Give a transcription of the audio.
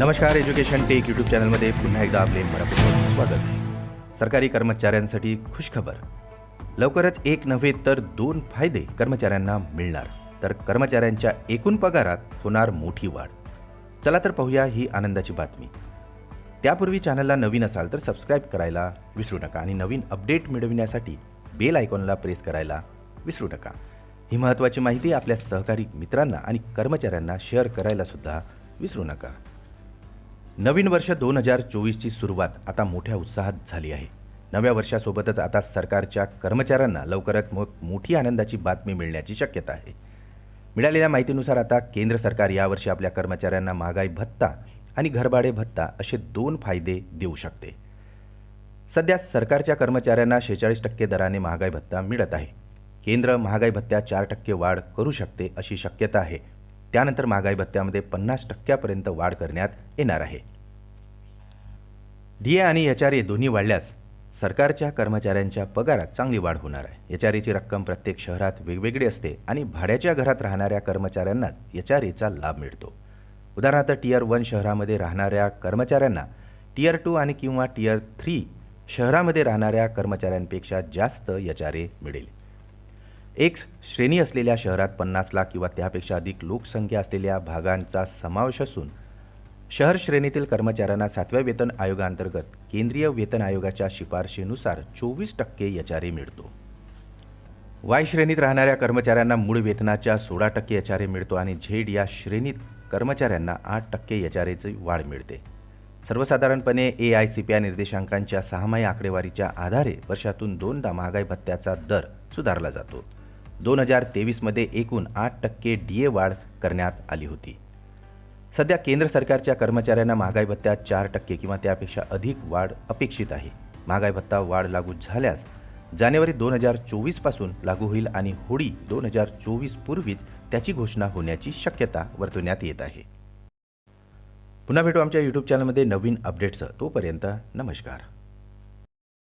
नमस्कार. Education take YouTube चॅनलमध्ये पुन्हा एकदा आपले मनपूर्वक स्वागत. सरकारी कर्मचाऱ्यांसाठी खुशखबर. लवकरच एक नव्हे तर 2 फायदे कर्मचाऱ्यांना मिळणार. तर कर्मचाऱ्यांच्या एकूण पगारात होणार मोठी वाढ. चला तर पाहूया ही आनंदाची बातमी. त्यापूर्वी चॅनलला नवीन असाल तर सबस्क्राईब करायला विसरू नका आणि नवीन अपडेट मिळविण्यासाठी बेल आयकॉनला प्रेस करायला विसरू नका. ही महत्त्वाची माहिती आपल्या सहकारी मित्रांना आणि कर्मचाऱ्यांना शेअर करायला सुद्धा विसरू नका. नवीन वर्ष 2024ची सुरुवात आता मोठ्या उत्साहात झाली आहे. नव्या वर्षासोबतच आता सरकारच्या कर्मचाऱ्यांना लवकरच मोठी आनंदाची बातमी मिळण्याची शक्यता आहे. मिळालेल्या माहितीनुसार आता केंद्र सरकार यावर्षी आपल्या कर्मचाऱ्यांना महागाई भत्ता आणि घरभाडे भत्ता असे 2 फायदे देऊ शकते. सध्या सरकारच्या कर्मचाऱ्यांना 46% दराने महागाई भत्ता मिळत आहे. केंद्र महागाई भत्त्यात 4% वाढ करू शकते अशी शक्यता आहे. त्यानंतर महागाई भत्त्यामध्ये 50% वाढ करण्यात येणार आहे. डीए आणि एचआरए दोन्ही वाढल्यास सरकारच्या कर्मचाऱ्यांच्या पगारात चांगली वाढ होणार आहे. एचआरएची रक्कम प्रत्येक शहरात वेगवेगळी असते आणि भाड्याच्या घरात राहणाऱ्या कर्मचाऱ्यांनाच एचआरएचा लाभ मिळतो. उदाहरणार्थ टियर 1 शहरामध्ये राहणाऱ्या कर्मचाऱ्यांना टियर 2 आणि किंवा टियर 3 शहरामध्ये राहणाऱ्या कर्मचाऱ्यांपेक्षा जास्त एचआरए मिळेल. एक श्रेणी असलेल्या शहरात 50 लाख किंवा त्यापेक्षा अधिक लोकसंख्या असलेल्या भागांचा समावेश असून शहर श्रेणीतील कर्मचाऱ्यांना 7व्या वेतन आयोगाअंतर्गत केंद्रीय वेतन आयोगाच्या शिफारशीनुसार 24% एचआरए मिळतो. वाय श्रेणीत राहणाऱ्या कर्मचाऱ्यांना मूळ वेतनाच्या 16% एचआरए मिळतो आणि झेड या श्रेणीत कर्मचाऱ्यांना 8% एचआरएची वाढ मिळते. सर्वसाधारणपणे AICPI निर्देशांकांच्या 6माही आकडेवारीच्या आधारे वर्षातून 2दा महागाई भत्त्याचा दर सुधारला जातो. 2023मध्ये एकूण 8% डीए वाढ करण्यात आली होती. सध्या केंद्र सरकारच्या कर्मचाऱ्यांना महागाई भत्त्यात 4% किंवा त्यापेक्षा अधिक वाढ अपेक्षित आहे. महागाई भत्ता वाढ लागू झाल्यास जानेवारी 2024 पासून लागू होईल आणि होळी 2024 पूर्वीच त्याची घोषणा होण्याची शक्यता वर्तवण्यात येत आहे. पुन्हा भेटू आमच्या यूट्यूब चॅनलमध्ये नवीन अपडेट्स. तोपर्यंत नमस्कार.